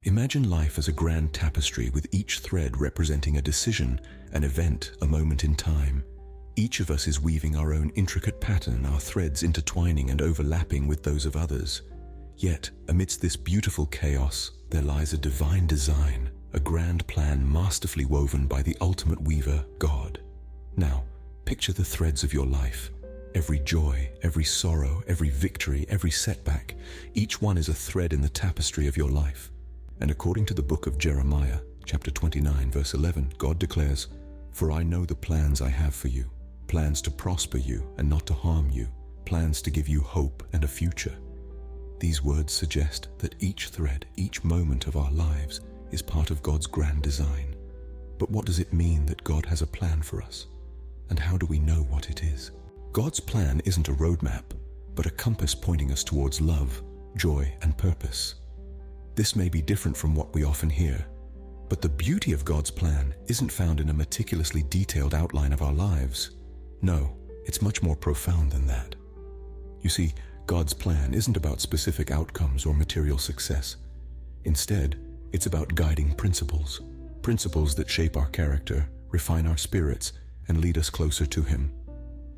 Imagine life as a grand tapestry with each thread representing a decision, an event, a moment in time. Each of us is weaving our own intricate pattern, our threads intertwining and overlapping with those of others. Yet, amidst this beautiful chaos, there lies a divine design, a grand plan masterfully woven by the ultimate weaver, God. Now, picture the threads of your life. Every joy, every sorrow, every victory, every setback, each one is a thread in the tapestry of your life. And according to the book of Jeremiah, chapter 29, verse 11, God declares, "For I know the plans I have for you, plans to prosper you and not to harm you, plans to give you hope and a future." These words suggest that each thread, each moment of our lives is part of God's grand design. But what does it mean that God has a plan for us? And how do we know what it is? God's plan isn't a roadmap, but a compass pointing us towards love, joy, and purpose. This may be different from what we often hear, but the beauty of God's plan isn't found in a meticulously detailed outline of our lives. No, it's much more profound than that. You see, God's plan isn't about specific outcomes or material success. Instead, it's about guiding principles, principles that shape our character, refine our spirits, and lead us closer to Him.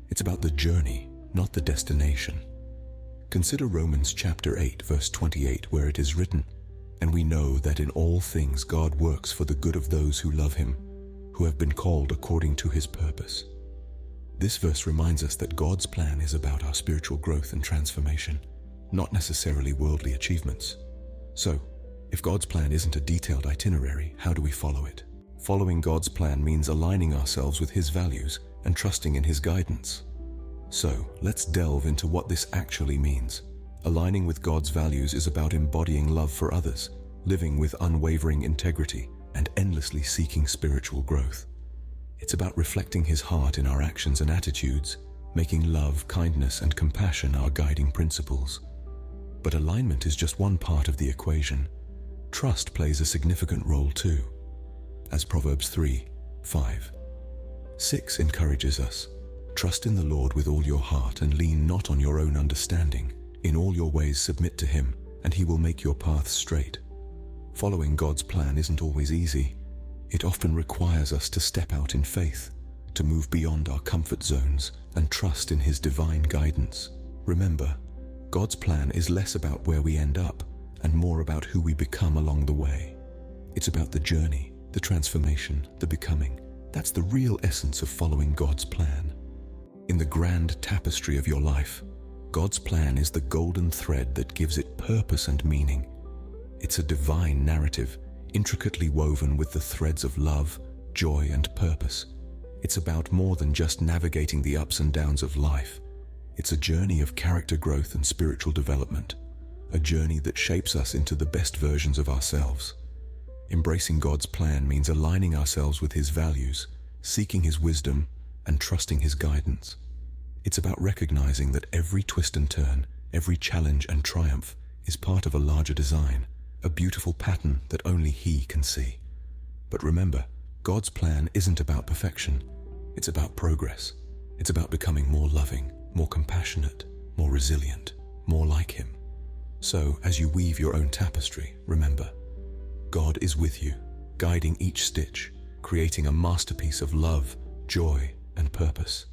It's about the journey, not the destination. Consider Romans chapter 8, verse 28, where it is written, "And we know that in all things God works for the good of those who love Him, who have been called according to His purpose." This verse reminds us that God's plan is about our spiritual growth and transformation, not necessarily worldly achievements. So, if God's plan isn't a detailed itinerary, how do we follow it? Following God's plan means aligning ourselves with His values and trusting in His guidance. So, let's delve into what this actually means. Aligning with God's values is about embodying love for others, living with unwavering integrity, and endlessly seeking spiritual growth. It's about reflecting His heart in our actions and attitudes, making love, kindness, and compassion our guiding principles. But alignment is just one part of the equation. Trust plays a significant role too. As Proverbs 3:5-6 encourages us, "Trust in the Lord with all your heart and lean not on your own understanding. In all your ways submit to Him, and He will make your paths straight." Following God's plan isn't always easy. It often requires us to step out in faith, to move beyond our comfort zones and trust in His divine guidance. Remember, God's plan is less about where we end up and more about who we become along the way. It's about the journey, the transformation, the becoming. That's the real essence of following God's plan. In the grand tapestry of your life, God's plan is the golden thread that gives it purpose and meaning. It's a divine narrative, intricately woven with the threads of love, joy, and purpose. It's about more than just navigating the ups and downs of life. It's a journey of character growth and spiritual development, a journey that shapes us into the best versions of ourselves. Embracing God's plan means aligning ourselves with His values, seeking His wisdom, and trusting His guidance. It's about recognizing that every twist and turn, every challenge and triumph is part of a larger design, a beautiful pattern that only He can see. But remember, God's plan isn't about perfection. It's about progress. It's about becoming more loving, more compassionate, more resilient, more like Him. So, as you weave your own tapestry, remember, God is with you, guiding each stitch, creating a masterpiece of love, joy, and purpose.